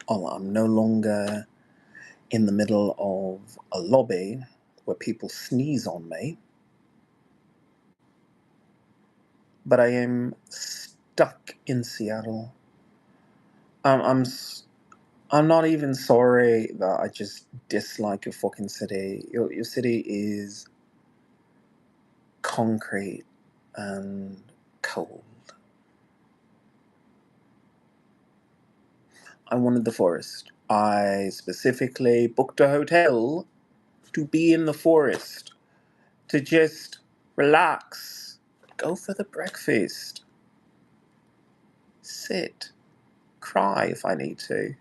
Oh, I'm no longer in the middle of a lobby where people sneeze on me, but I am stuck in Seattle. Um, I'm s- I'm not even sorry that I just dislike your fucking city. Your city is concrete and cold. I wanted the forest. I specifically booked a hotel to be in the forest, to just relax, go for the breakfast, sit, cry if I need to.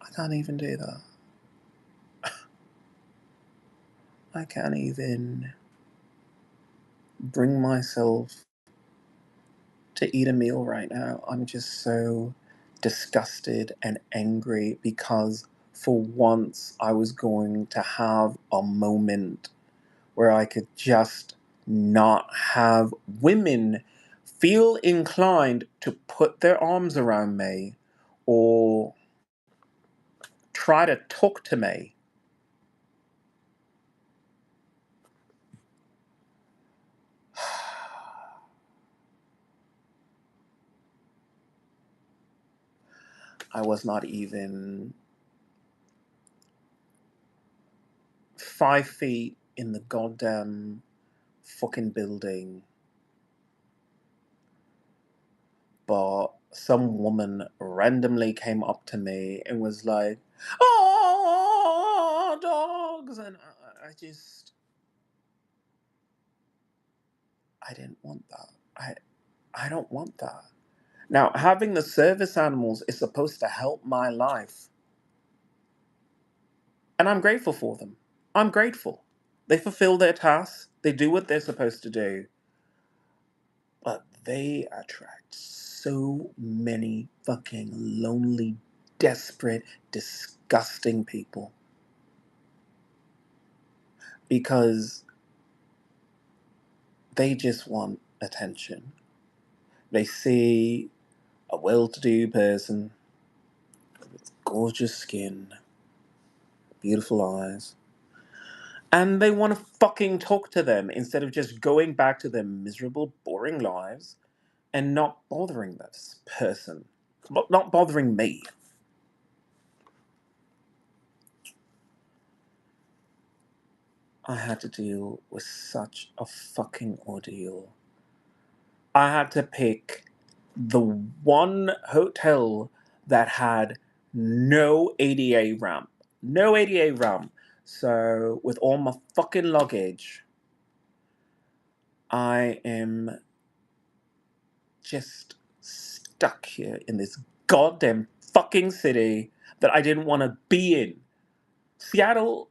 I can't even do that. I can't even bring myself to eat a meal right now. I'm just so disgusted and angry because for once I was going to have a moment where I could just not have women feel inclined to put their arms around me or try to talk to me. I was not even 5 feet in the goddamn fucking building, but some woman randomly came up to me and was like, "Oh, dogs!" And I didn't want that. I don't want that. Now, having the service animals is supposed to help my life, and I'm grateful for them. I'm grateful. They fulfill their tasks, they do what they're supposed to do, but they attract so many fucking lonely, desperate, disgusting people because they just want attention. They see a well to do person with gorgeous skin, beautiful eyes, and they want to fucking talk to them instead of just going back to their miserable, boring lives and not bothering this person, not bothering me. I had to deal with such a fucking ordeal. I had to pick the one hotel that had no ADA ramp. No ADA ramp. So, with all my fucking luggage, I am just stuck here in this goddamn fucking city that I didn't want to be in. Seattle,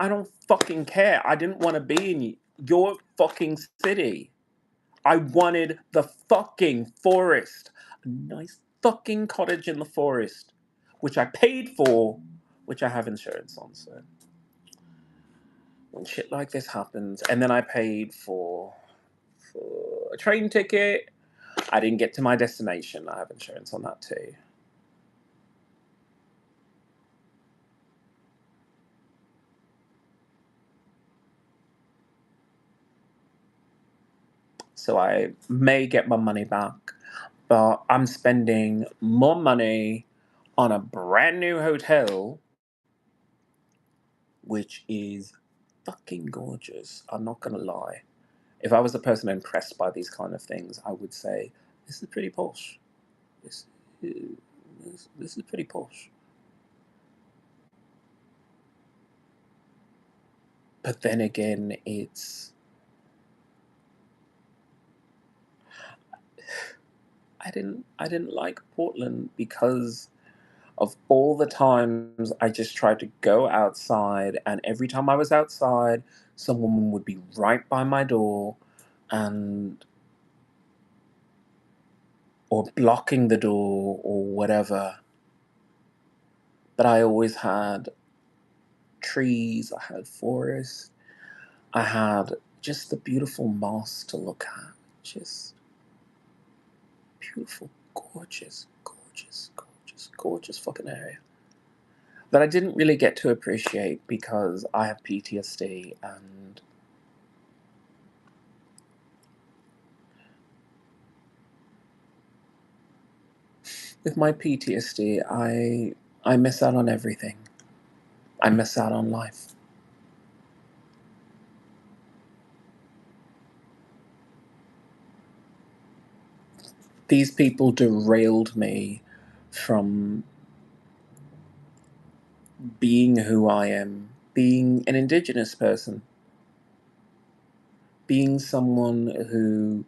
I don't fucking care. I didn't want to be in your fucking city. I wanted the fucking forest. A nice fucking cottage in the forest, which I paid for, which I have insurance on, so when shit like this happens, and then I paid for a train ticket. I didn't get to my destination. I have insurance on that too. So I may get my money back, but I'm spending more money on a brand new hotel, which is fucking gorgeous. I'm not gonna lie. If I was a person impressed by these kind of things, I would say this is pretty posh. This, this is pretty posh. But then again, I didn't like Portland because of all the times I just tried to go outside, and every time I was outside, some woman would be right by my door and or blocking the door or whatever. But I always had trees, I had forest, I had just the beautiful moss to look at. Just beautiful, gorgeous, gorgeous, gorgeous, gorgeous fucking area that I didn't really get to appreciate because I have PTSD, and with my PTSD, I miss out on everything. I miss out on life. These people derailed me from being who I am, being an indigenous person, being someone who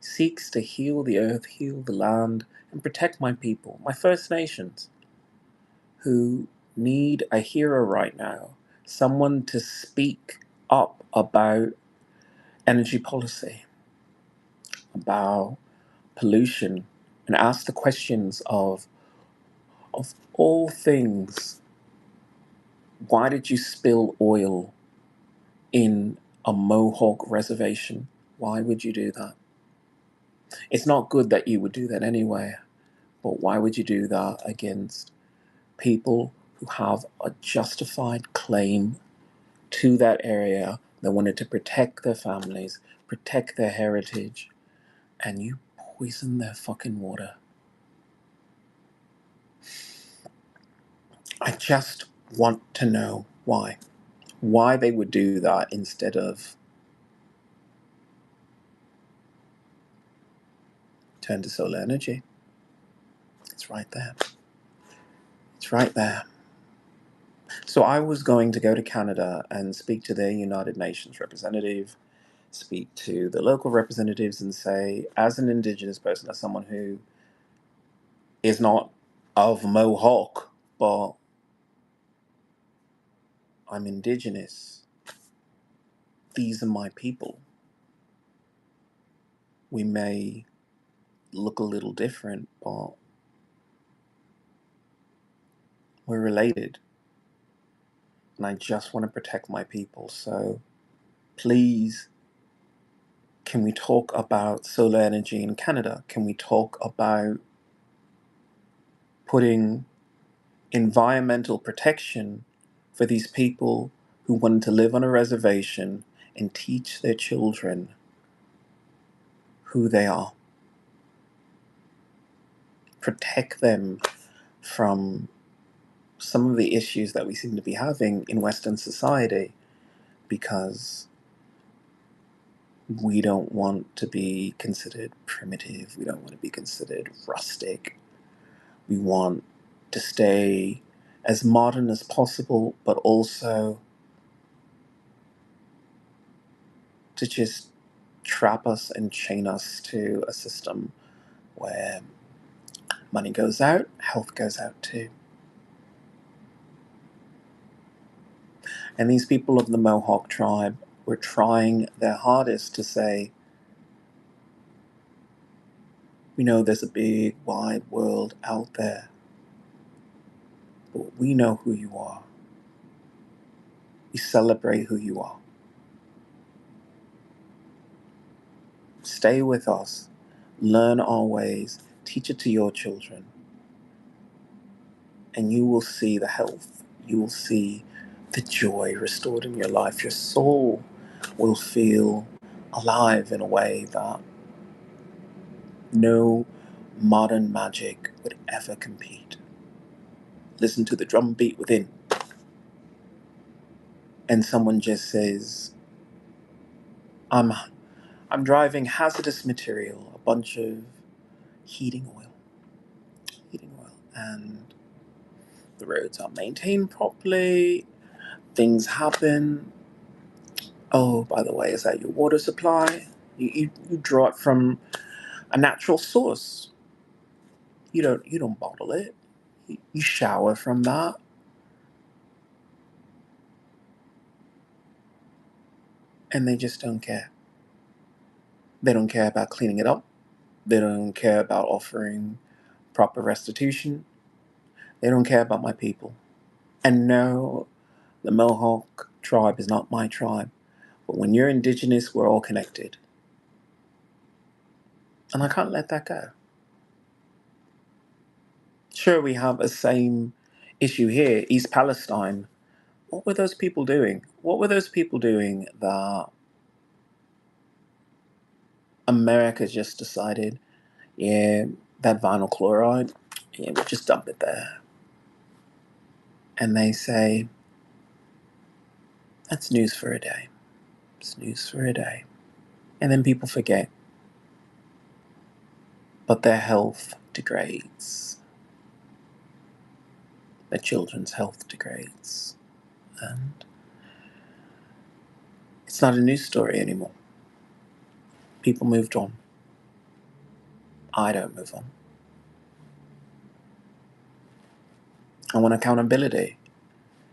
seeks to heal the earth, heal the land, and protect my people, my First Nations, who need a hero right now, someone to speak up about energy policy, about pollution, and ask the questions of all things, why did you spill oil in a Mohawk reservation? Why would you do that? It's not good that you would do that anyway, but why would you do that against people who have a justified claim to that area that wanted to protect their families, protect their heritage, and you poison their fucking water? I just want to know why. Why they would do that instead of turn to solar energy. It's right there. It's right there. So I was going to go to Canada and speak to their United Nations representative, speak to the local representatives, and say, as an Indigenous person, as someone who is not of Mohawk, but I'm Indigenous, these are my people. We may look a little different, but we're related. And I just want to protect my people. So please, can we talk about solar energy in Canada? Can we talk about putting environmental protection for these people who wanted to live on a reservation and teach their children who they are? Protect them from some of the issues that we seem to be having in Western society, because we don't want to be considered primitive. We don't want to be considered rustic. We want to stay as modern as possible, but also to just trap us and chain us to a system where money goes out, health goes out too. And these people of the Mohawk tribe were trying their hardest to say, we know there's a big, wide world out there, but we know who you are. We celebrate who you are. Stay with us, learn our ways, teach it to your children, and you will see the health. You will see the joy restored in your life. Your soul will feel alive in a way that no modern magic would ever compete. Listen to the drum beat within, and someone just says, I'm I'm driving hazardous material, a bunch of heating oil, and the roads aren't maintained properly, things happen. Oh, by the way, is that your water supply? You draw it from a natural source. You don't bottle it. You shower from that, and they just don't care. They don't care about cleaning it up. They don't care about offering proper restitution. They don't care about my people. And no, the Mohawk tribe is not my tribe. But when you're indigenous, we're all connected. And I can't let that go. Sure, we have the same issue here, East Palestine. What were those people doing? What were those people doing that America just decided, yeah, that vinyl chloride, yeah, we'll just dump it there. And they say, that's news for a day. It's news for a day. And then people forget. But their health degrades. Their children's health degrades. And it's not a news story anymore. People moved on. I don't move on. I want accountability.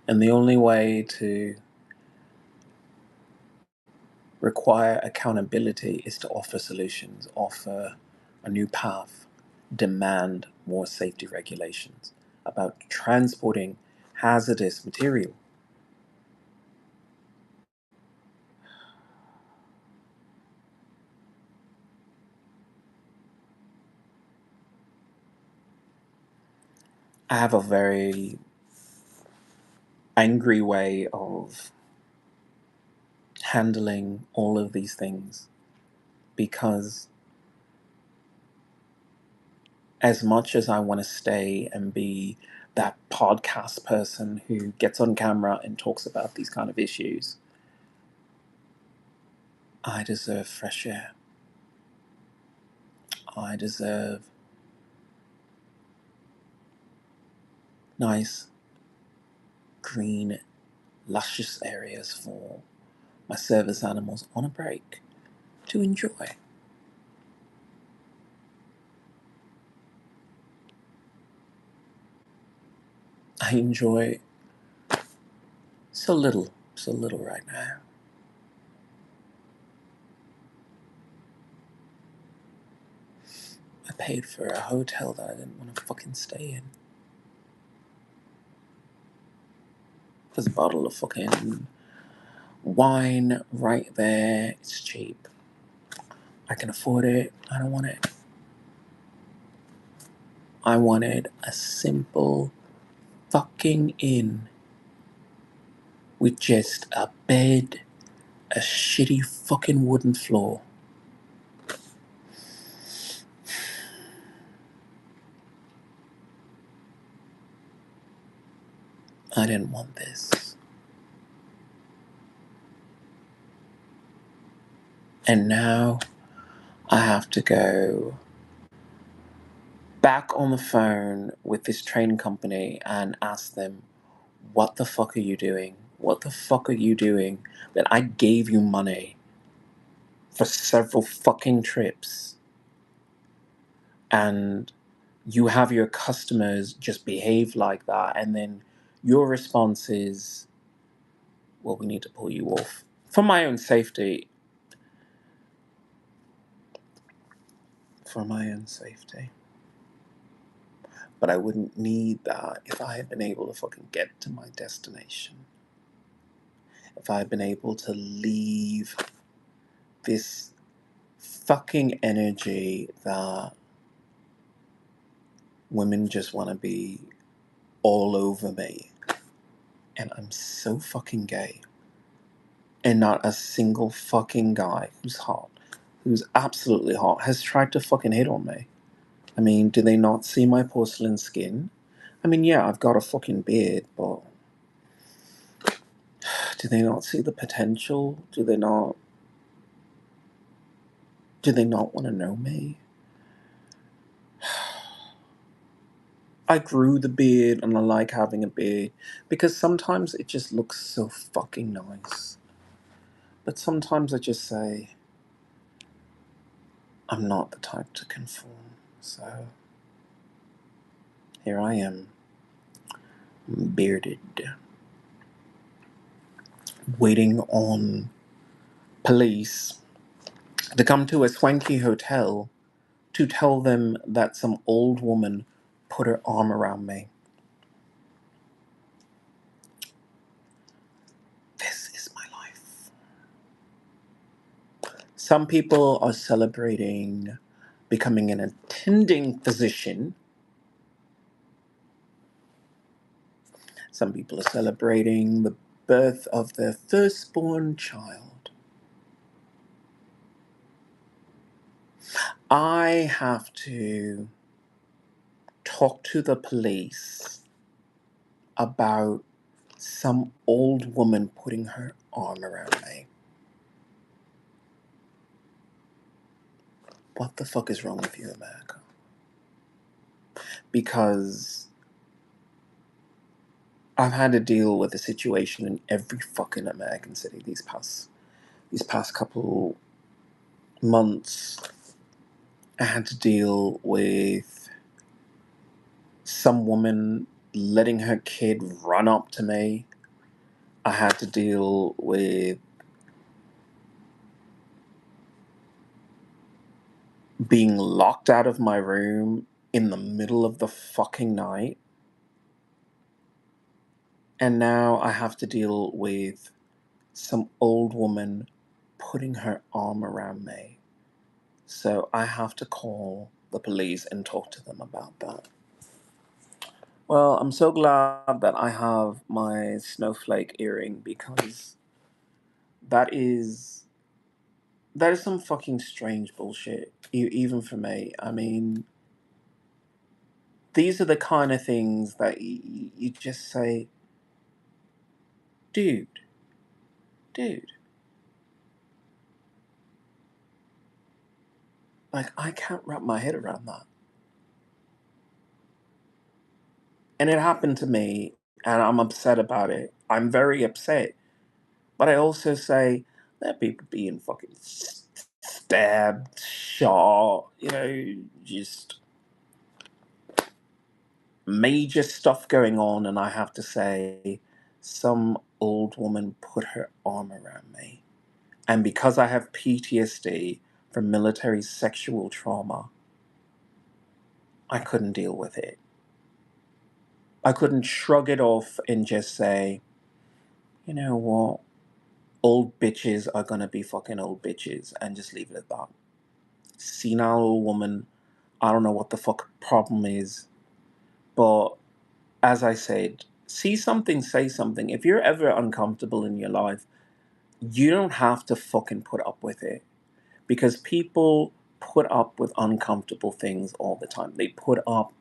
And the only way to require accountability is to offer solutions, offer a new path, demand more safety regulations about transporting hazardous material. I have a very angry way of handling all of these things because as much as I want to stay and be that podcast person who gets on camera and talks about these kind of issues, I deserve fresh air. I deserve nice, green, luscious areas for my service animals on a break to enjoy. I enjoy so little right now. I paid for a hotel that I didn't want to fucking stay in. There's a bottle of fucking wine right there. It's cheap. I can afford it. I don't want it. I wanted a simple fucking inn with just a bed, a shitty fucking wooden floor. I didn't want this. And now I have to go back on the phone with this train company and ask them, what the fuck are you doing? What the fuck are you doing that I gave you money for several fucking trips and you have your customers just behave like that, and then your response is, well, we need to pull you off. For my own safety. For my own safety. But I wouldn't need that if I had been able to fucking get to my destination. If I had been able to leave this fucking energy that women just want to be all over me. And I'm so fucking gay. And not a single fucking guy who's hot, who's absolutely hot, has tried to fucking hit on me. I mean, do they not see my porcelain skin? I mean, yeah, I've got a fucking beard, but do they not see the potential? Do they not want to know me? I grew the beard and I like having a beard because sometimes it just looks so fucking nice. But sometimes I just say, I'm not the type to conform. So here I am, bearded, waiting on police to come to a swanky hotel to tell them that some old woman put her arm around me. This is my life. Some people are celebrating becoming an attending physician. Some people are celebrating the birth of their firstborn child. I have to talk to the police about some old woman putting her arm around me. What the fuck is wrong with you, America? Because I've had to deal with a situation in every fucking American city these past couple months. I had to deal with some woman letting her kid run up to me. I had to deal with being locked out of my room in the middle of the fucking night. And now I have to deal with some old woman putting her arm around me. So I have to call the police and talk to them about that. Well, I'm so glad that I have my snowflake earring because that is that is some fucking strange bullshit. Even for me. I mean, these are the kind of things that you just say, dude, dude. Like, I can't wrap my head around that. And it happened to me, and I'm upset about it. I'm very upset. But I also say, there are people being fucking stabbed, shot, just major stuff going on, and I have to say, some old woman put her arm around me. And because I have PTSD from military sexual trauma, I couldn't deal with it. I couldn't shrug it off and just say, you know what? Old bitches are gonna be fucking old bitches and just leave it at that. Senile old woman, I don't know what the fuck problem is, but as I said, see something, say something. If you're ever uncomfortable in your life, you don't have to fucking put up with it. Because people put up with uncomfortable things all the time. They put up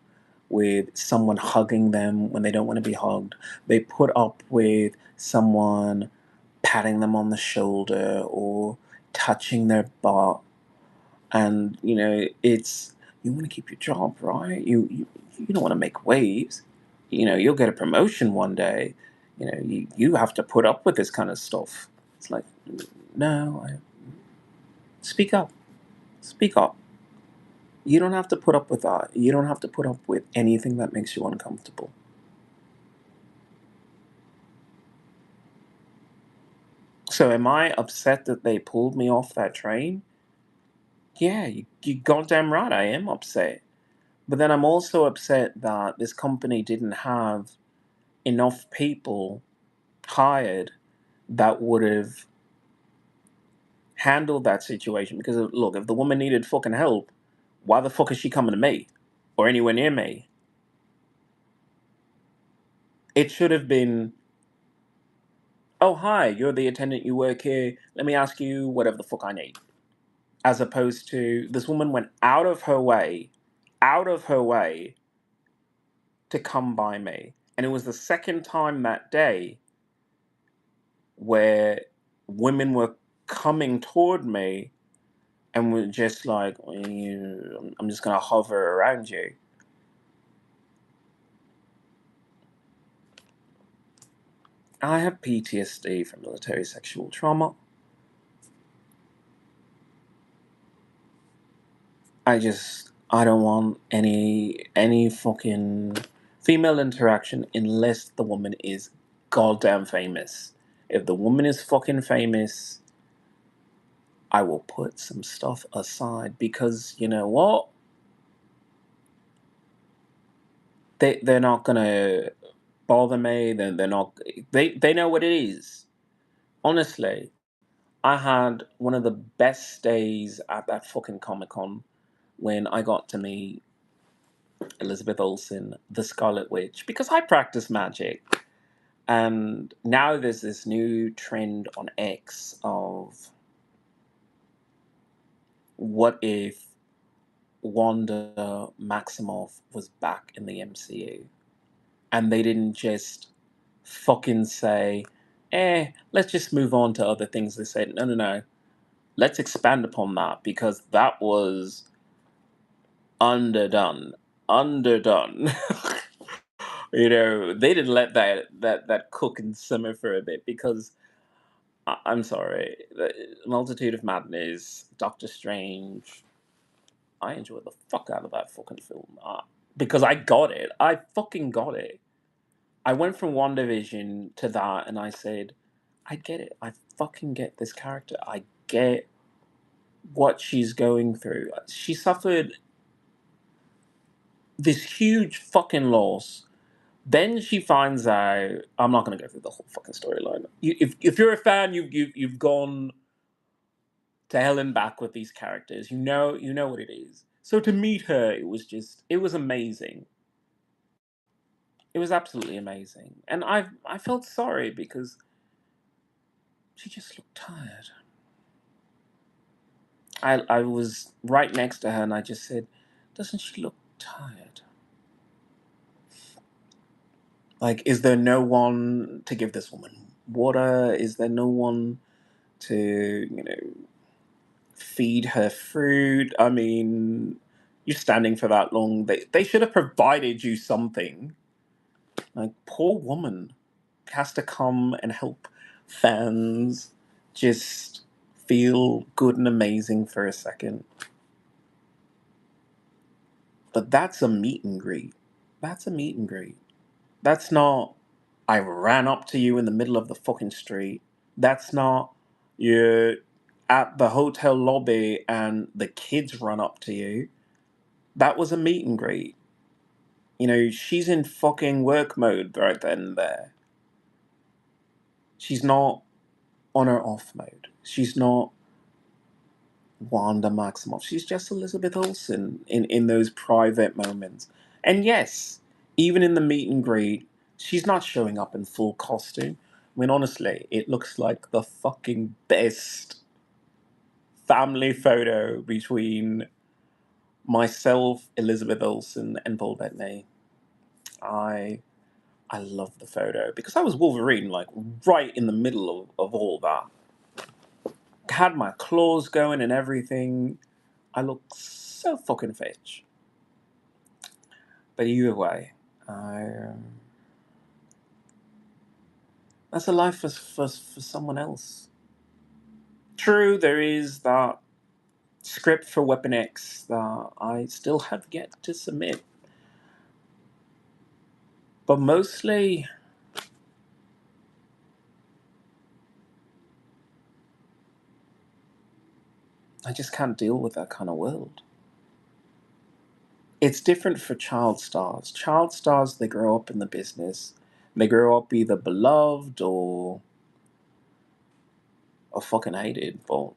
with someone hugging them when they don't want to be hugged. They put up with someone patting them on the shoulder or touching their butt. And, it's, you want to keep your job, right? You don't want to make waves. You'll get a promotion one day. You have to put up with this kind of stuff. It's like, no, speak up. Speak up. You don't have to put up with that. You don't have to put up with anything that makes you uncomfortable. So am I upset that they pulled me off that train? Yeah, you goddamn right I am upset. But then I'm also upset that this company didn't have enough people hired that would have handled that situation. Because look, if the woman needed fucking help, why the fuck is she coming to me? Or anywhere near me? It should have been, oh, hi, you're the attendant, you work here. Let me ask you whatever the fuck I need. As opposed to this woman went out of her way to come by me. And it was the second time that day where women were coming toward me and were just like, I'm just going to hover around you. I have PTSD from military sexual trauma. I don't want any fucking female interaction unless the woman is goddamn famous. If the woman is fucking famous, I will put some stuff aside because you know what? They're not gonna bother me. They're not. They know what it is. Honestly, I had one of the best days at that fucking Comic Con when I got to meet Elizabeth Olsen, the Scarlet Witch, because I practice magic. And now there's this new trend on X of what if Wanda Maximoff was back in the MCU and they didn't just fucking say, let's just move on to other things. They said, no, no, no, let's expand upon that because that was underdone. Underdone. They didn't let that cook and simmer for a bit because I'm sorry, the Multitude of Madness, Doctor Strange. I enjoyed the fuck out of that fucking film because I got it. I fucking got it. I went from WandaVision to that, and I said, I get it. I fucking get this character. I get what she's going through. She suffered this huge fucking loss. Then she finds out. I'm not going to go through the whole fucking storyline. If you're a fan, you've gone to hell and back with these characters. You know what it is. So to meet her, it was amazing. It was absolutely amazing, and I felt sorry because she just looked tired. I was right next to her, and I just said, "Doesn't she look tired? Like, is there no one to give this woman water? Is there no one to feed her fruit? I mean, you're standing for that long. They should have provided you something. Like, poor woman has to come and help fans just feel good and amazing for a second. But that's a meet and greet. That's a meet and greet. That's not, I ran up to you in the middle of the fucking street. That's not, you're at the hotel lobby and the kids run up to you. That was a meet and greet. She's in fucking work mode right then and there. She's not on her off mode. She's not Wanda Maximoff. She's just Elizabeth Olsen in those private moments. And yes, even in the meet and greet, she's not showing up in full costume. I mean, honestly, it looks like the fucking best family photo between myself, Elizabeth Olsen, and Paul Bettany. I I love the photo because I was Wolverine, like right in the middle of all that. Had my claws going and everything. I look so fucking fetch. But either way, I, that's a life for someone else. True, there is that script for Weapon X that I still have yet to submit. But mostly, I just can't deal with that kind of world. It's different for child stars. Child stars, they grow up in the business. They grow up either beloved or fucking hated, but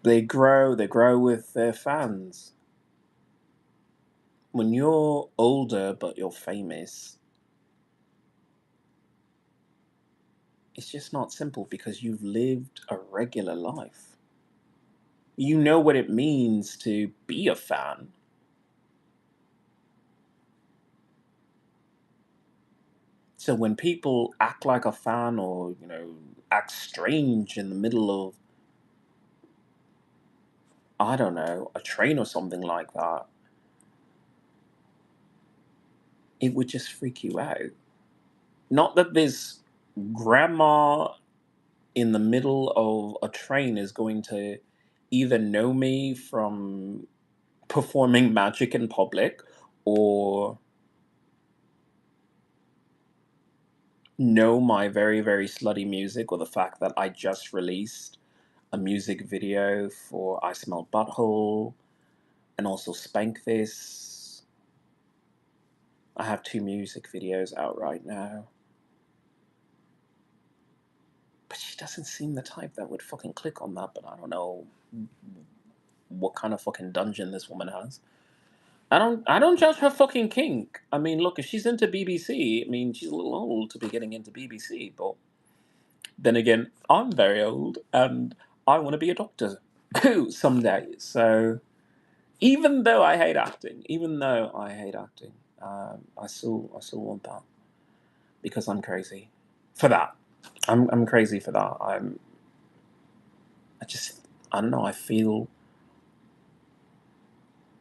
they grow with their fans. When you're older but you're famous, it's just not simple because you've lived a regular life. You know what it means to be a fan. So when people act like a fan or, act strange in the middle of, I don't know, a train or something like that, it would just freak you out. Not that this grandma in the middle of a train is going to either know me from performing magic in public or know my very, very slutty music or the fact that I just released a music video for I Smell Butthole and also Spank This. I have two music videos out right now. But she doesn't seem the type that would fucking click on that, but I don't know what kind of fucking dungeon this woman has. I don't judge her fucking kink. I mean, look, if she's into BBC, I mean, she's a little old to be getting into BBC, but then again, I'm very old and I want to be a doctor someday. So even though I hate acting, I still want that because I'm crazy for that. I'm crazy for that. I just, I don't know. I feel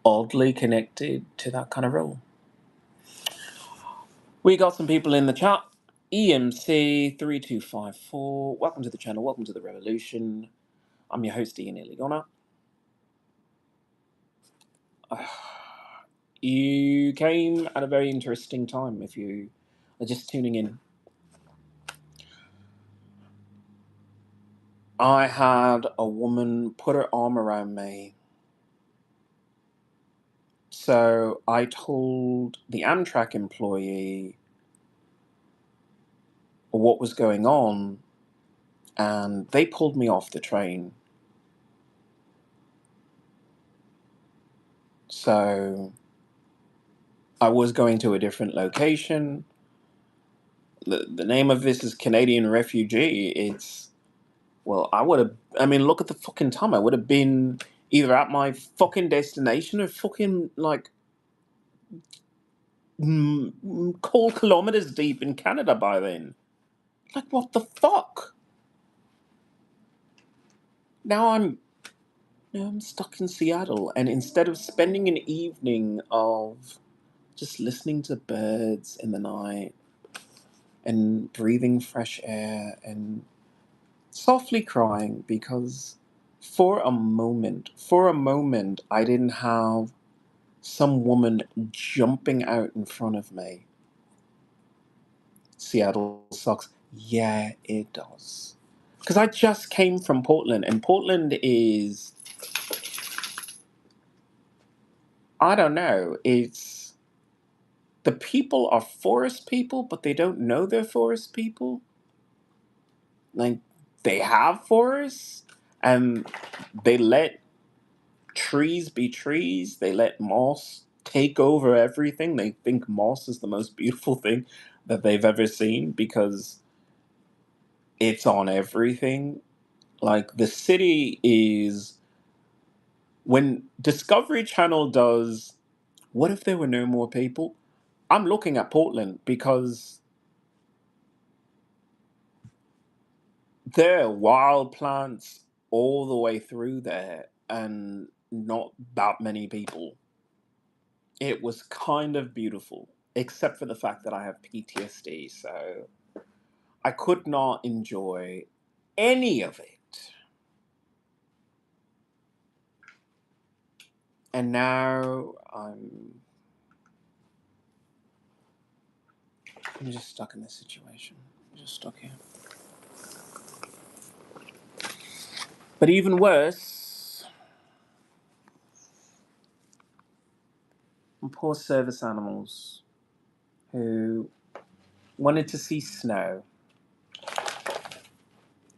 oddly connected to that kind of role. We got some people in the chat. EMC3254. Welcome to the channel. Welcome to the revolution. I'm your host, Ian Iligona. You came at a very interesting time if you are just tuning in. I had a woman put her arm around me. So I told the Amtrak employee what was going on, and they pulled me off the train. So I was going to a different location. The name of this is Canadian Refugee. It's, well, I mean, look at the fucking time. I would have been either at my fucking destination or fucking, like, cold kilometers deep in Canada by then. Like, what the fuck? Now I'm Now I'm stuck in Seattle, and instead of spending an evening of just listening to birds in the night and breathing fresh air and softly crying because for a moment, I didn't have some woman jumping out in front of me. Seattle sucks. Yeah, it does. Because I just came from Portland, and Portland is, I don't know, the people are forest people, but they don't know they're forest people. Like, they have forests, and they let trees be trees. They let moss take over everything. They think moss is the most beautiful thing that they've ever seen because it's on everything. Like, the city is, when Discovery Channel does, what if there were no more people? I'm looking at Portland because there are wild plants all the way through there and not that many people. It was kind of beautiful, except for the fact that I have PTSD, so I could not enjoy any of it. And now I'm just stuck in this situation. I'm just stuck here. But even worse, poor service animals who wanted to see snow,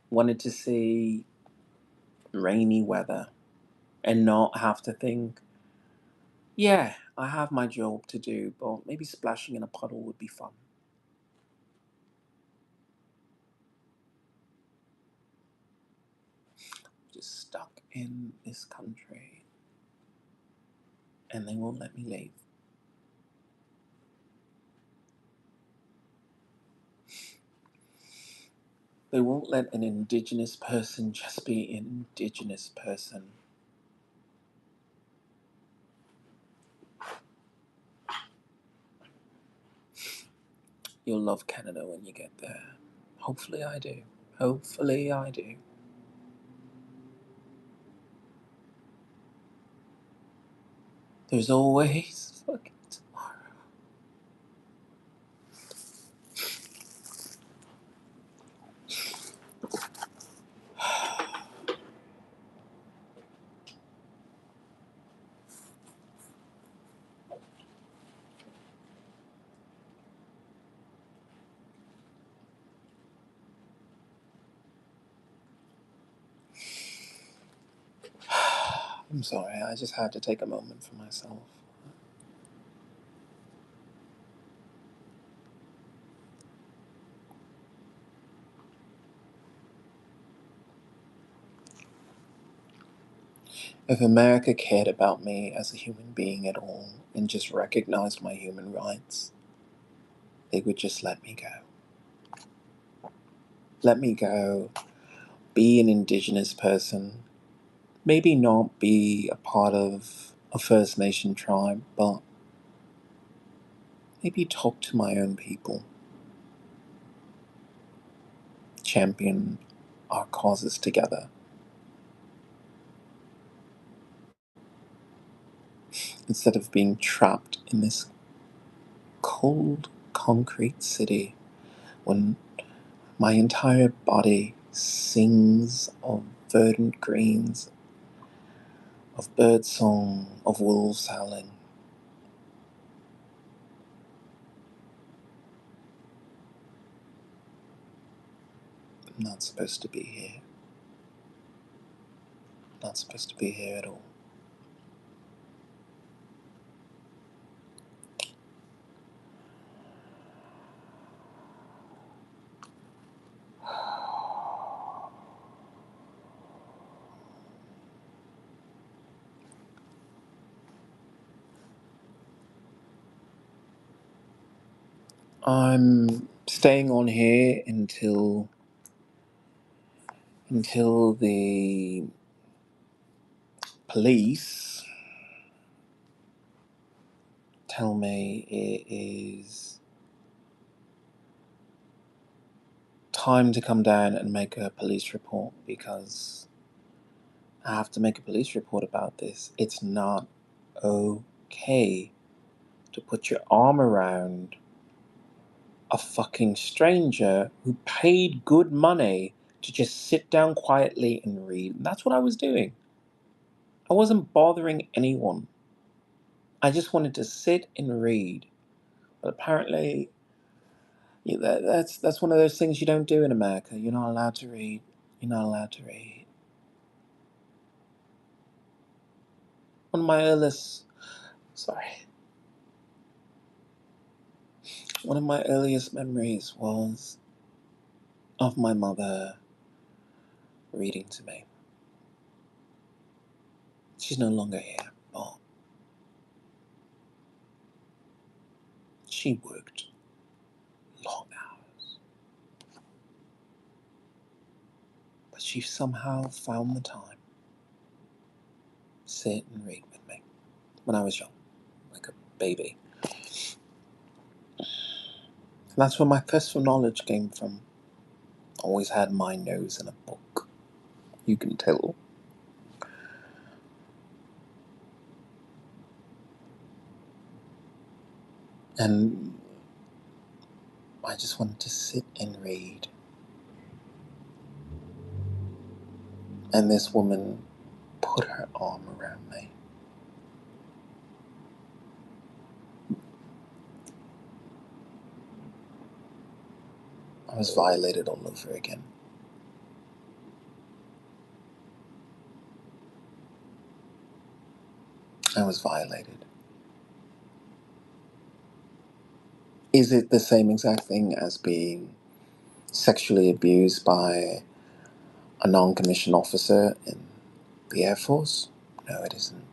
wanted to see rainy weather, and not have to think, yeah, I have my job to do, but maybe splashing in a puddle would be fun. Just stuck in this country, and they won't let me leave. They won't let an indigenous person just be an indigenous person. You'll love Canada when you get there. Hopefully I do. Hopefully I do. There's always fucking tomorrow. I'm sorry, I just had to take a moment for myself. If America cared about me as a human being at all and just recognized my human rights, they would just let me go. Let me go, be an indigenous person, maybe not be a part of a First Nation tribe, but maybe talk to my own people, champion our causes together, instead of being trapped in this cold concrete city when my entire body sings of verdant greens, of birdsong, of wolves howling. I'm not supposed to be here. Not supposed to be here at all. I'm staying on here until the police tell me it is time to come down and make a police report, because I have to make a police report about this. It's not okay to put your arm around a fucking stranger who paid good money to just sit down quietly and read. And that's what I was doing. I wasn't bothering anyone. I just wanted to sit and read. But apparently, that's one of those things you don't do in America. You're not allowed to read. You're not allowed to read. One of my earliest, sorry, one of my earliest memories was of my mother reading to me. She's no longer here, but she worked long hours. But she somehow found the time to sit and read with me when I was young, like a baby. And that's where my first knowledge came from. Always had my nose in a book. You can tell. And I just wanted to sit and read. And this woman put her arm around me. I was violated all over again. I was violated. Is it the same exact thing as being sexually abused by a non commissioned officer in the Air Force? No, it isn't.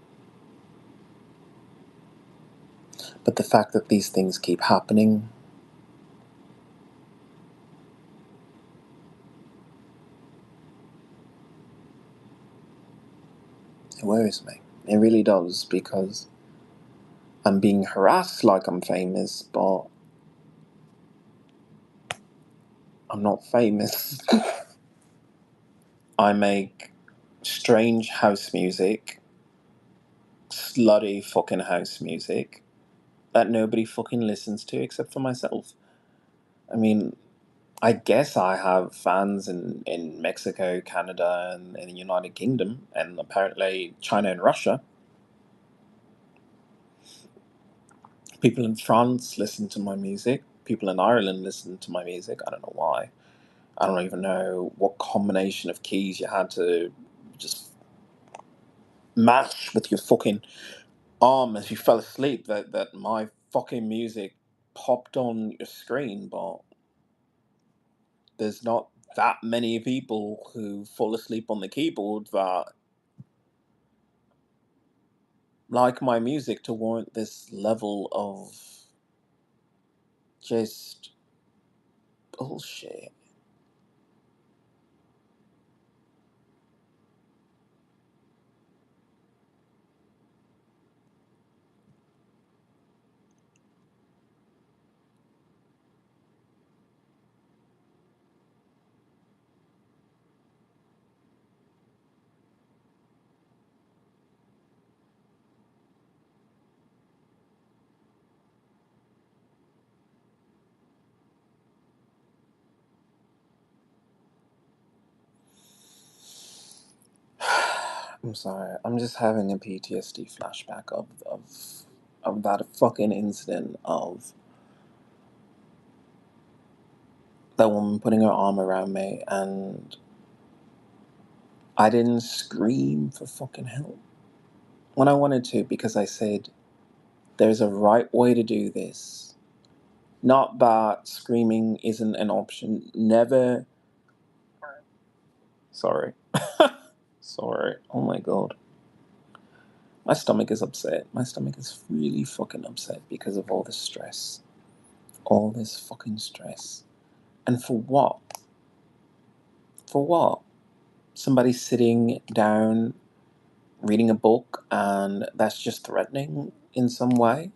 But the fact that these things keep happening, it worries me. It really does, because I'm being harassed like I'm famous, but I'm not famous. I make strange house music, slutty fucking house music, that nobody fucking listens to except for myself. I mean, I guess I have fans in Mexico, Canada, and the United Kingdom, and apparently China and Russia. People in France listen to my music. People in Ireland listen to my music. I don't know why. I don't even know what combination of keys you had to just mash with your fucking arm as you fell asleep that my fucking music popped on your screen, but there's not that many people who fall asleep on the keyboard that like my music to warrant this level of just bullshit. I'm sorry. I'm just having a PTSD flashback of that fucking incident of that woman putting her arm around me, and I didn't scream for fucking help when I wanted to, because I said there's a right way to do this. Not that screaming isn't an option. Never. Sorry. Sorry. Oh my god. My stomach is upset. My stomach is really fucking upset because of all this stress. All this fucking stress. And for what? For what? Somebody sitting down reading a book and that's just threatening in some way?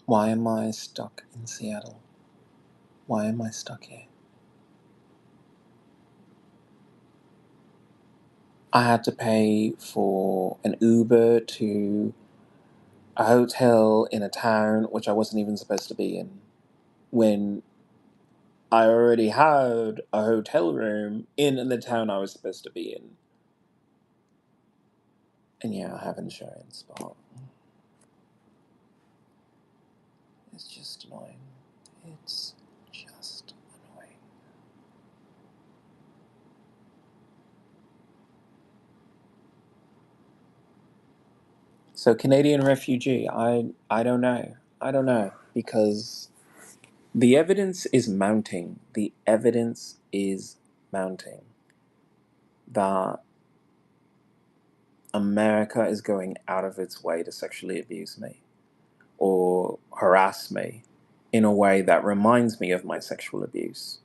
Why am I stuck in Seattle? Why am I stuck here? I had to pay for an Uber to a hotel in a town which I wasn't even supposed to be in, when I already had a hotel room in the town I was supposed to be in. And yeah, I have insurance, but it's just annoying. It's just annoying. So Canadian refugee, I don't know. I don't know, because the evidence is mounting. The evidence is mounting that America is going out of its way to sexually abuse me or harass me in a way that reminds me of my sexual abuse.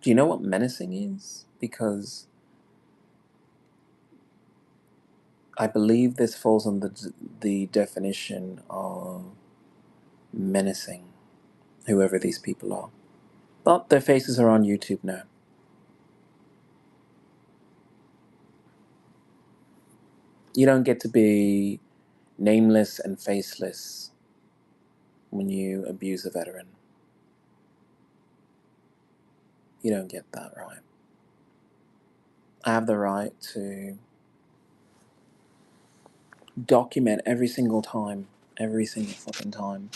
Do you know what menacing is? Because I believe this falls under the definition of menacing, whoever these people are. But their faces are on YouTube now. You don't get to be nameless and faceless when you abuse a veteran. You don't get that right. I have the right to document every single fucking time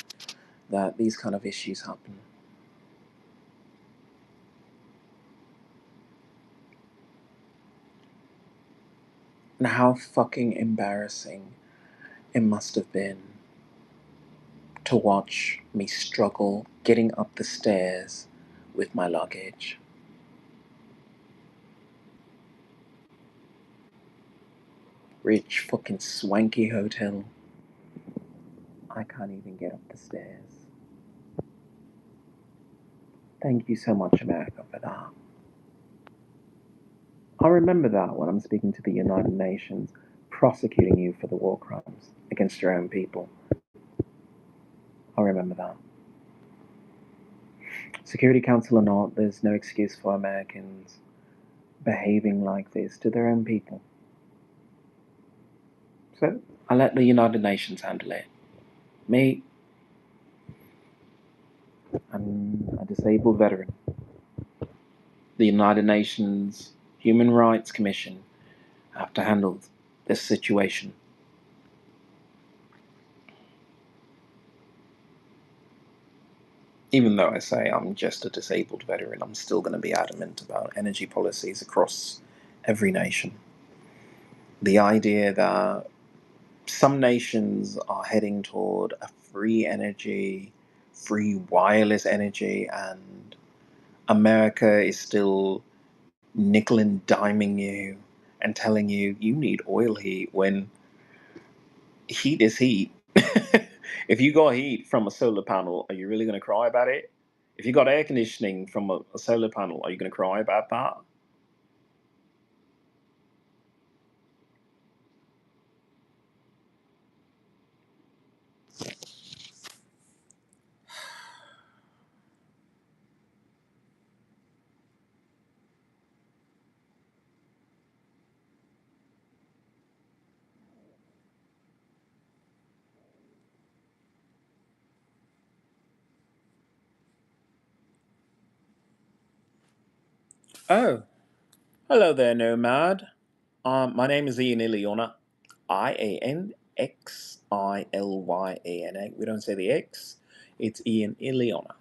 that these kind of issues happen. And how fucking embarrassing it must have been to watch me struggle getting up the stairs with my luggage. Rich fucking swanky hotel. I can't even get up the stairs. Thank you so much, America, for that. I'll remember that when I'm speaking to the United Nations prosecuting you for the war crimes against your own people. I'll remember that. Security Council or not, there's no excuse for Americans behaving like this to their own people. So I let the United Nations handle it. Me, I'm a disabled veteran. The United Nations Human Rights Commission have to handle this situation. Even though I say I'm just a disabled veteran, I'm still going to be adamant about energy policies across every nation. The idea that some nations are heading toward a free energy, free wireless energy, and America is still nickel and diming you and telling you you need oil heat when heat is heat. If you got heat from a solar panel, are you really going to cry about it? If you got air conditioning from a solar panel, are you going to cry about that? Oh, hello there, Nomad. My name is Ian Iliona. Ianxilyana. We don't say the X. It's Ian Iliona.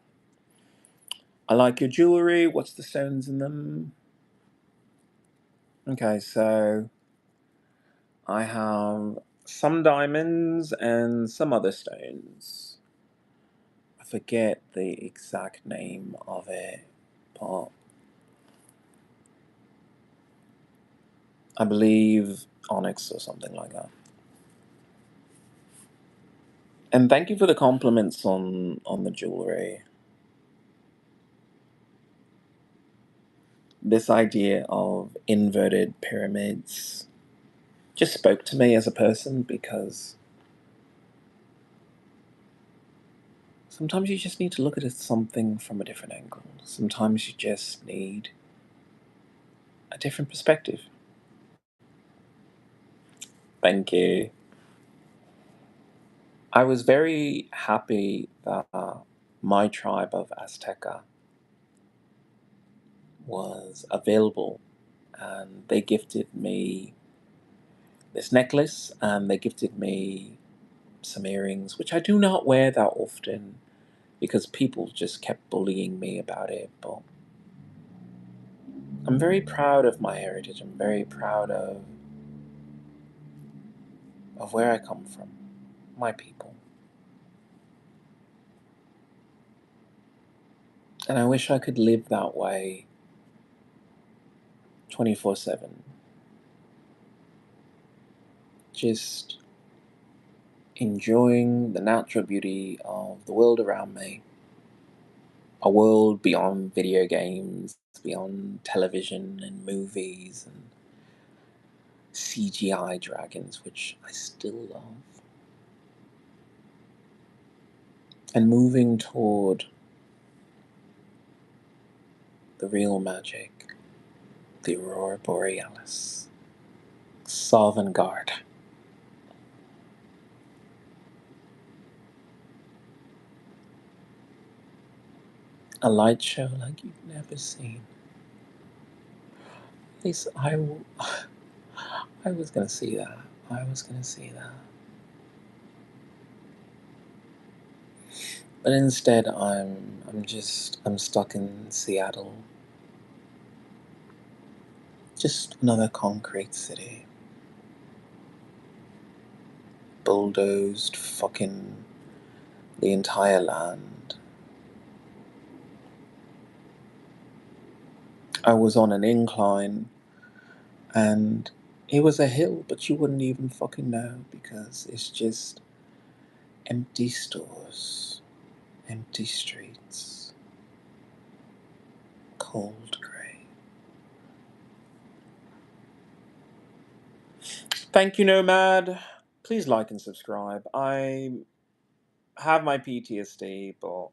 I like your jewelry. What's the stones in them? Okay, so I have some diamonds and some other stones. I forget the exact name of it, but I believe onyx or something like that. And thank you for the compliments on the jewelry. This idea of inverted pyramids just spoke to me as a person because sometimes you just need to look at something from a different angle. Sometimes you just need a different perspective. Thank you. I was very happy that my tribe of Azteca was available and they gifted me this necklace and they gifted me some earrings, which I do not wear that often because people just kept bullying me about it. But I'm very proud of my heritage. I'm very proud of where I come from, my people. And I wish I could live that way 24/7. Just enjoying the natural beauty of the world around me. A world beyond video games, beyond television and movies and CGI dragons, which I still love. And moving toward the real magic, the Aurora Borealis, Sovngarde, a light show like you've never seen. At least I was gonna see that. I was gonna see that. But instead, I'm stuck in Seattle, just another concrete city, bulldozed, fucking the entire land. I was on an incline, and it was a hill, but you wouldn't even fucking know because it's just empty stores, empty streets, cold grey. Thank you, Nomad. Please like and subscribe. I have my PTSD, but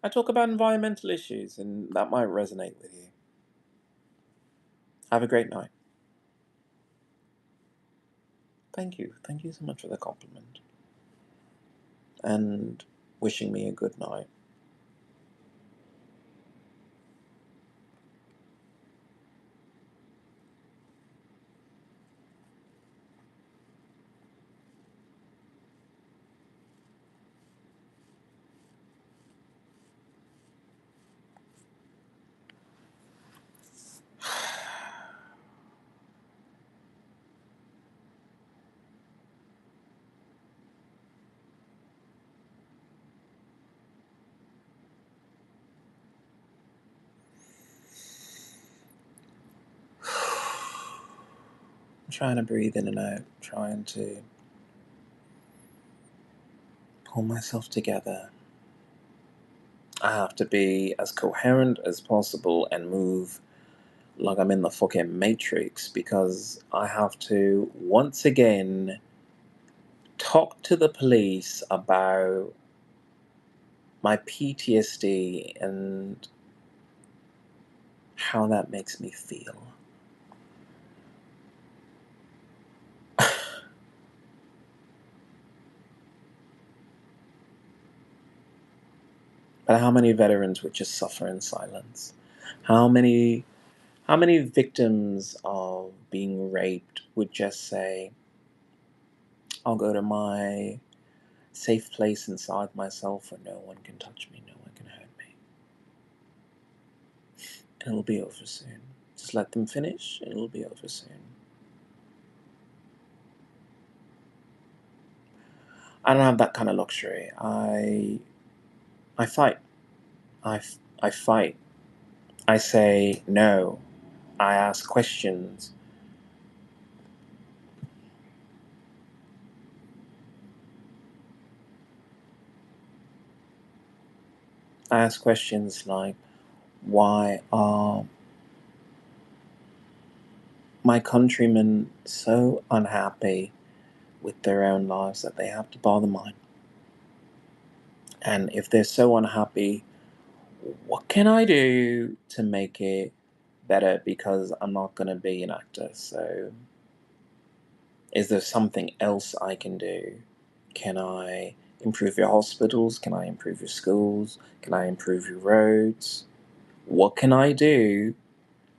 I talk about environmental issues, and that might resonate with you. Have a great night. Thank you. Thank you so much for the compliment. And wishing me a good night. trying to breathe in and out, trying to pull myself together. I have to be as coherent as possible and move like I'm in the fucking Matrix, because I have to once again talk to the police about my PTSD and how that makes me feel. But how many veterans would just suffer in silence? How many victims of being raped would just say, I'll go to my safe place inside myself where no one can touch me, no one can hurt me. And it'll be over soon. Just let them finish and it'll be over soon. I don't have that kind of luxury. I fight. I fight. I say no. I ask questions. I ask questions like, why are my countrymen so unhappy with their own lives that they have to bother mine? And if they're so unhappy, what can I do to make it better? Because I'm not going to be an actor. So, is there something else I can do? Can I improve your hospitals? Can I improve your schools? Can I improve your roads? What can I do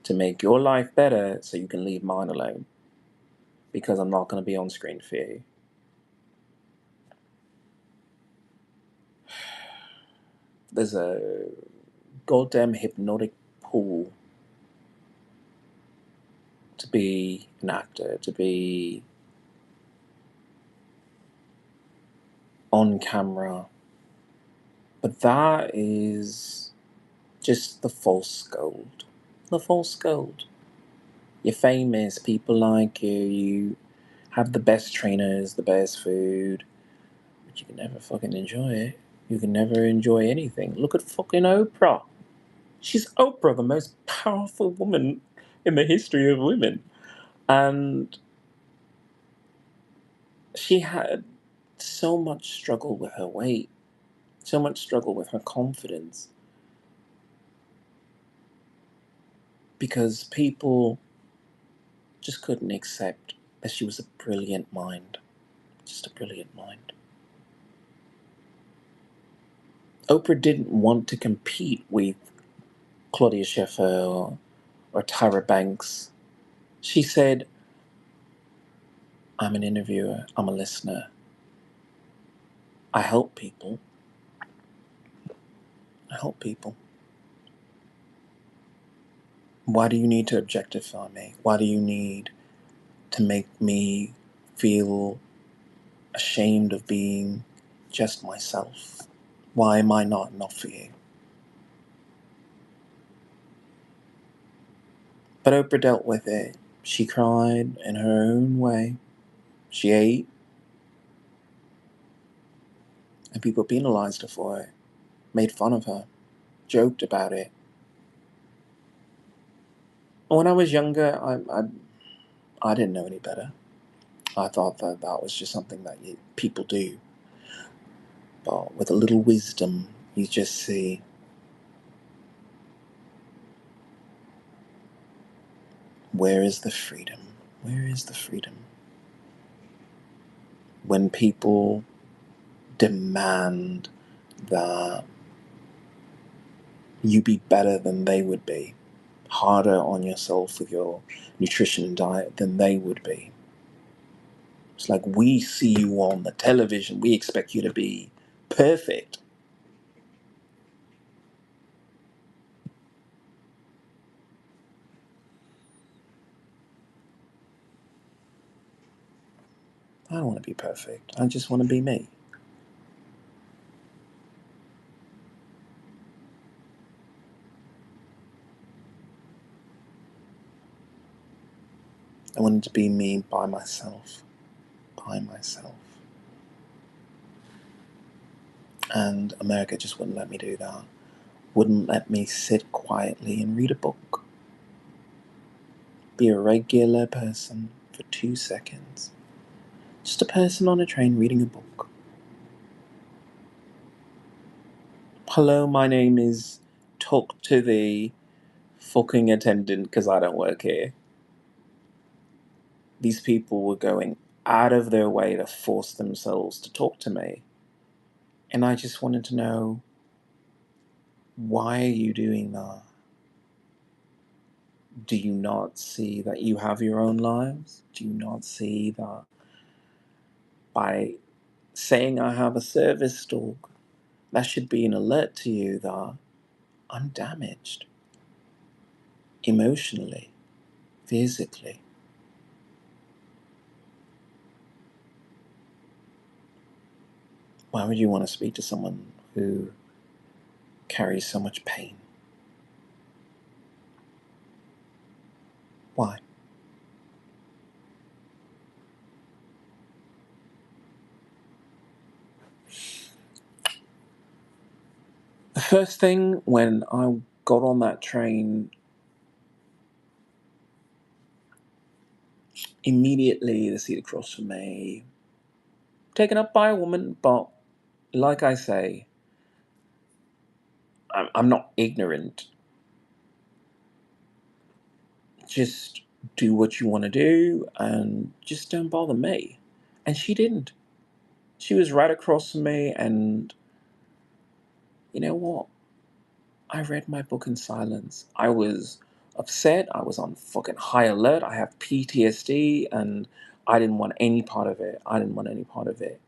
to make your life better so you can leave mine alone? Because I'm not going to be on screen for you. There's a goddamn hypnotic pull to be an actor, to be on camera. But that is just the false gold. The false gold. You're famous, people like you, you have the best trainers, the best food, but you can never fucking enjoy it. You can never enjoy anything. Look at fucking Oprah. She's Oprah, the most powerful woman in the history of women. And she had so much struggle with her weight, so much struggle with her confidence, because people just couldn't accept that she was a brilliant mind. Just a brilliant mind. Oprah didn't want to compete with Claudia Schiffer or Tyra Banks. She said, I'm an interviewer, I'm a listener. I help people. I help people. Why do you need to objectify me? Why do you need to make me feel ashamed of being just myself? Why am I not enough for you? But Oprah dealt with it. She cried in her own way. She ate, and people penalized her for it, made fun of her, joked about it. When I was younger, I didn't know any better. I thought that that was just something that people do. But with a little wisdom, you just see, where is the freedom? Where is the freedom? When people demand that you be better than they would be, harder on yourself with your nutrition and diet than they would be. It's like, we see you on the television, we expect you to be perfect. I don't want to be perfect. I just want to be me. I wanted to be me by myself. By myself. And America just wouldn't let me do that. Wouldn't let me sit quietly and read a book. Be a regular person for 2 seconds. Just a person on a train reading a book. Hello, my name is Talk to the fucking attendant because I don't work here. These people were going out of their way to force themselves to talk to me. And I just wanted to know, why are you doing that? Do you not see that you have your own lives? Do you not see that by saying I have a service dog, that should be an alert to you that I'm damaged emotionally, physically? Why would you want to speak to someone who carries so much pain? Why? The first thing when I got on that train, immediately the seat across from me, taken up by a woman, but like I say, I'm not ignorant. Just do what you want to do and just don't bother me. And she didn't. She was right across from me, and you know what? I read my book in silence. I was upset. I was on fucking high alert. I have PTSD, and I didn't want any part of it. I didn't want any part of it.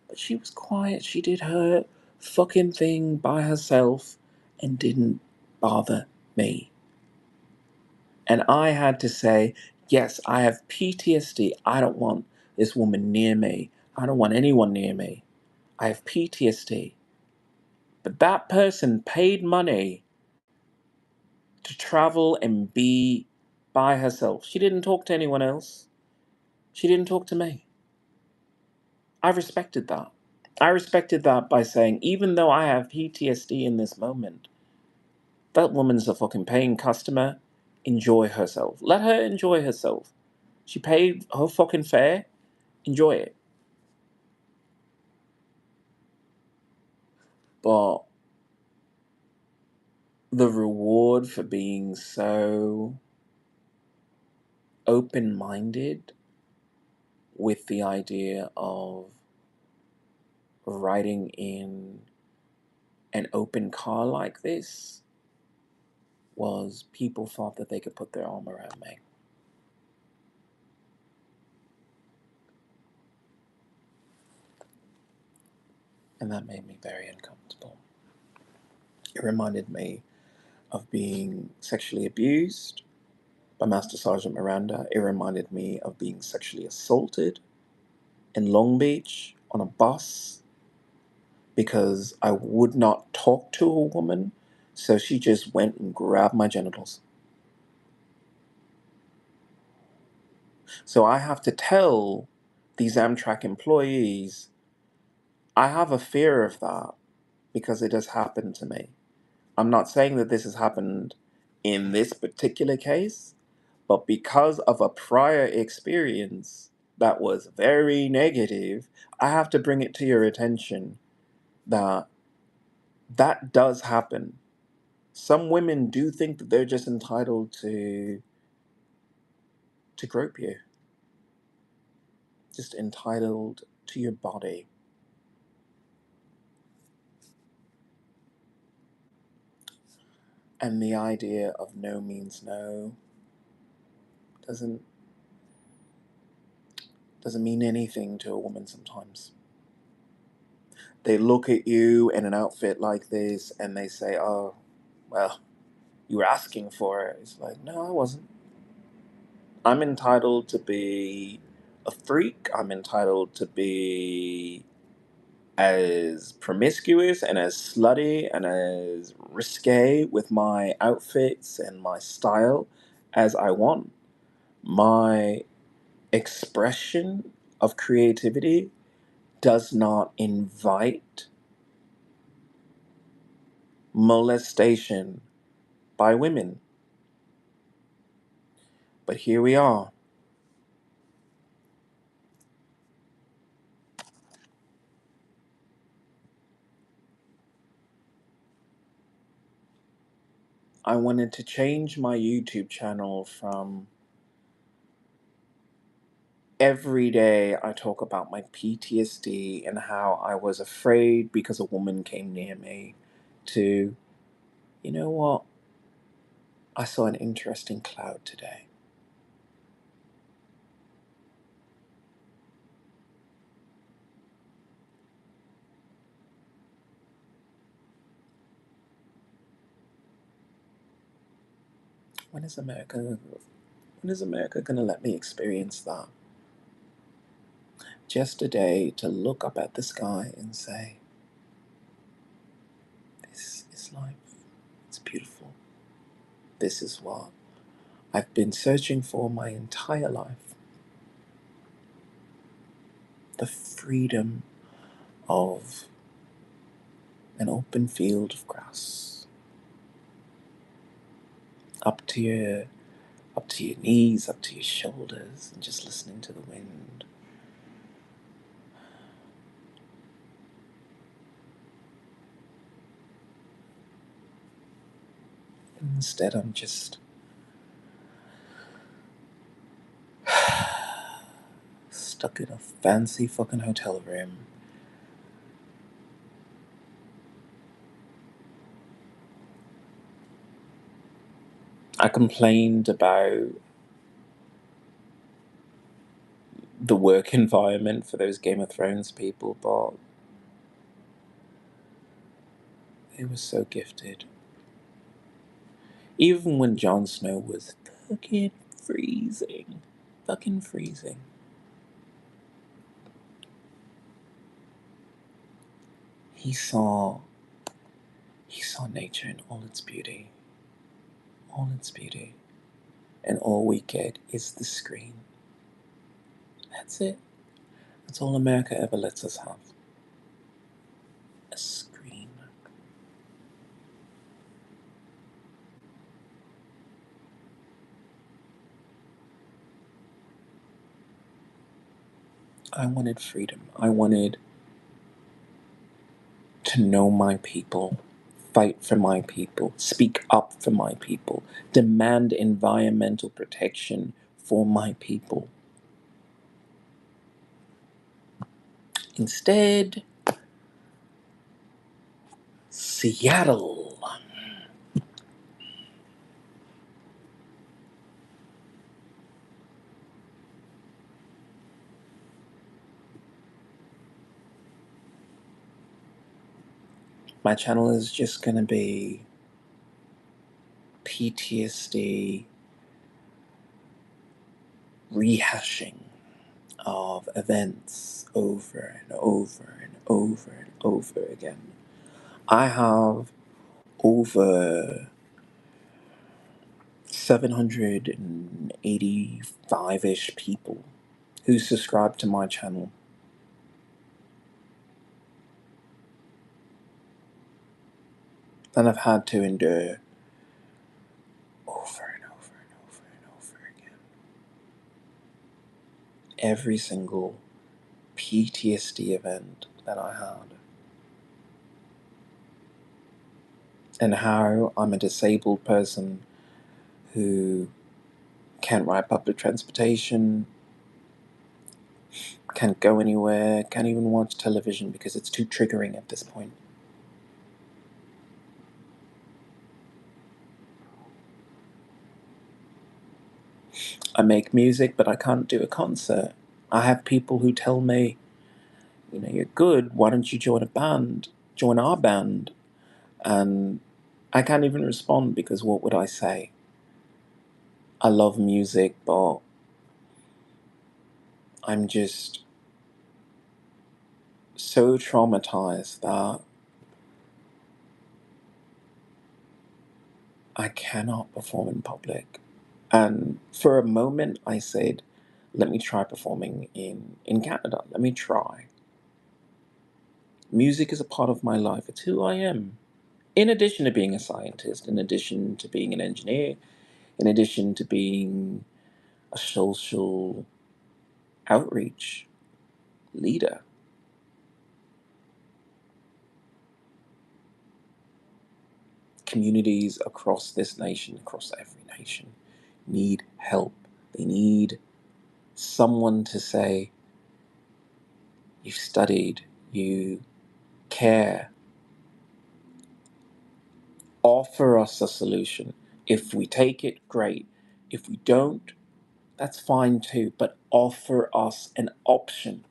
But she was quiet. She did her fucking thing by herself and didn't bother me. And I had to say, yes, I have PTSD. I don't want this woman near me. I don't want anyone near me. I have PTSD. But that person paid money to travel and be by herself. She didn't talk to anyone else. She didn't talk to me. I respected that. I respected that by saying, even though I have PTSD in this moment, that woman's a fucking paying customer. Enjoy herself. Let her enjoy herself. She paid her fucking fare. Enjoy it. But the reward for being so open minded with the idea of riding in an open car like this was people thought that they could put their arm around me. And that made me very uncomfortable. It reminded me of being sexually abused by Master Sergeant Miranda. It reminded me of being sexually assaulted in Long Beach on a bus because I would not talk to a woman, so she just went and grabbed my genitals. So I have to tell these Amtrak employees, I have a fear of that because it has happened to me. I'm not saying that this has happened in this particular case, but because of a prior experience that was very negative, I have to bring it to your attention that that does happen. Some women do think that they're just entitled to grope you, just entitled to your body. And the idea of no means no doesn't doesn't mean anything to a woman sometimes. They look at you in an outfit like this and they say, "Oh, well, you were asking for it." It's like, no, I wasn't. I'm entitled to be a freak. I'm entitled to be as promiscuous and as slutty and as risque with my outfits and my style as I want. My expression of creativity does not invite molestation by women. But here we are. I wanted to change my YouTube channel from every day I talk about my PTSD and how I was afraid because a woman came near me to, you know what? I saw an interesting cloud today. When is America when is America gonna let me experience that? Just a day to look up at the sky and say, this is life. It's beautiful. This is what I've been searching for my entire life. The freedom of an open field of grass. Up to your knees, up to your shoulders, and just listening to the wind. Instead, I'm just stuck in a fancy fucking hotel room. I complained about the work environment for those Game of Thrones people, but it was so gifted. Even when Jon Snow was fucking freezing. Fucking freezing. He saw nature in all its beauty. All its beauty. And all we get is the screen. That's it. That's all America ever lets us have. A screen. I wanted freedom. I wanted to know my people, fight for my people, speak up for my people, demand environmental protection for my people. Instead, Seattle. My channel is just going to be PTSD rehashing of events over and over and over and over again. I have over 785-ish people who subscribe to my channel. And I've had to endure over and over and over and over again every single PTSD event that I had. And how I'm a disabled person who can't ride public transportation, can't go anywhere, can't even watch television because it's too triggering at this point. I make music, but I can't do a concert. I have people who tell me, you're good, why don't you join a band? Join our band. And I can't even respond because what would I say? I love music, but I'm just so traumatized that I cannot perform in public. And for a moment, I said, let me try performing in Canada. Let me try. Music is a part of my life. It's who I am. In addition to being a scientist, in addition to being an engineer, in addition to being a social outreach leader, communities across this nation, across every nation, need help. They need someone to say, you've studied, you care, offer us a solution. If we take it, great. If we don't, that's fine too, but offer us an option.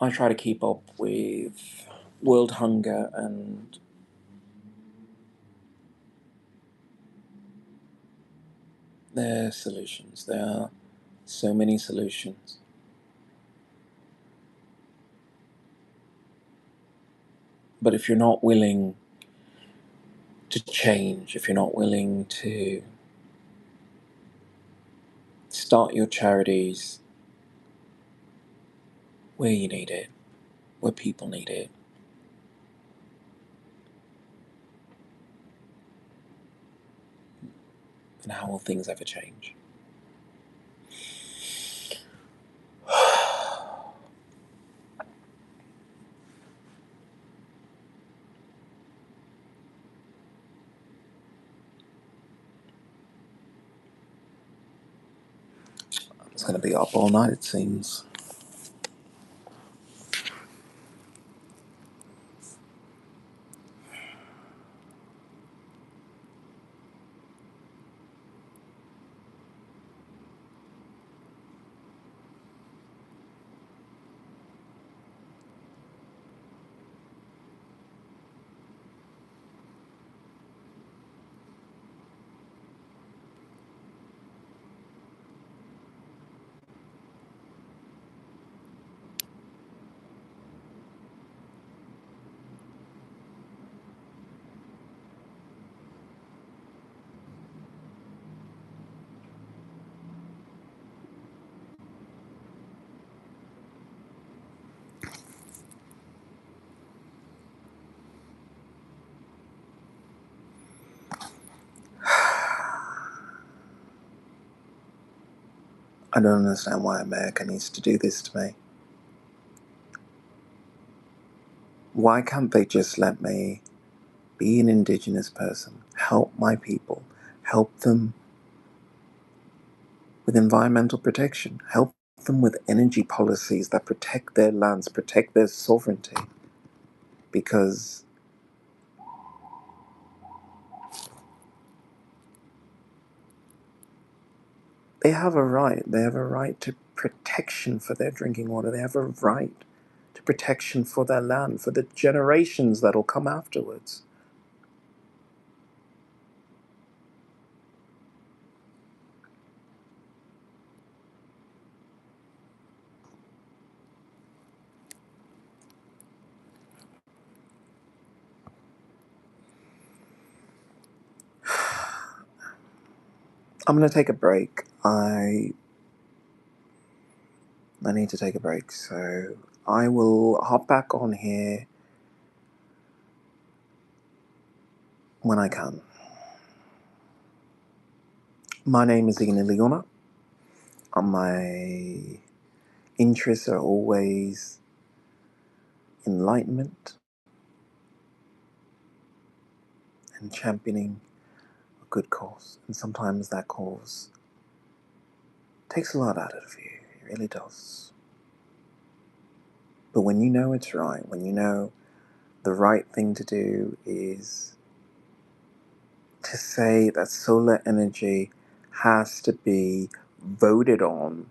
I try to keep up with world hunger and their solutions. There are so many solutions. But if you're not willing to change, if you're not willing to start your charities where you need it, where people need it, then how will things ever change? It's going to be up all night, it seems. I don't understand why America needs to do this to me. Why can't they just let me be an indigenous person, help my people, help them with environmental protection, help them with energy policies that protect their lands, protect their sovereignty? Because they have a right. They have a right to protection for their drinking water. They have a right to protection for their land, for the generations that'll come afterwards. I'm going to take a break. I need to take a break, so I will hop back on here when I can. My name is Ian Leona. My interests are always enlightenment and championing a good cause. And sometimes that cause takes a lot out of you. It really does. But when you know it's right, when you know the right thing to do is to say that solar energy has to be voted on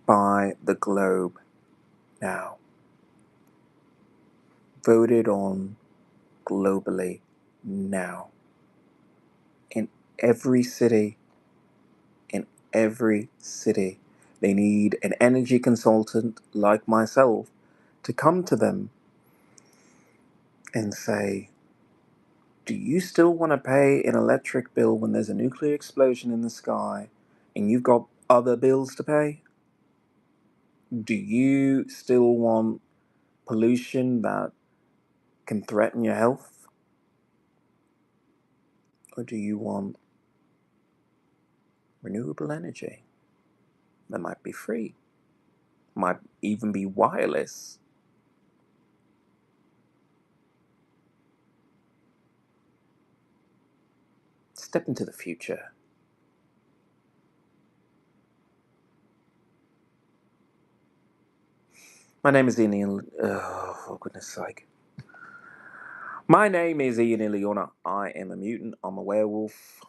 by the globe now, voted on globally now, in every city, in every city. They need an energy consultant like myself to come to them and say, Do you still want to pay an electric bill when there's a nuclear explosion in the sky and you've got other bills to pay? Do you still want pollution that can threaten your health? Or do you want renewable energy that might be free, might even be wireless? Step into the future. My name is Ian. Oh, for goodness sake. My name is Ian Iliona. I am a mutant. I'm a werewolf.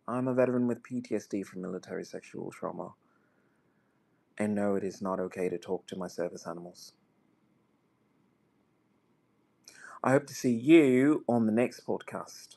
I'm a veteran with PTSD from military sexual trauma. And no, it is not okay to talk to my service animals. I hope to see you on the next podcast.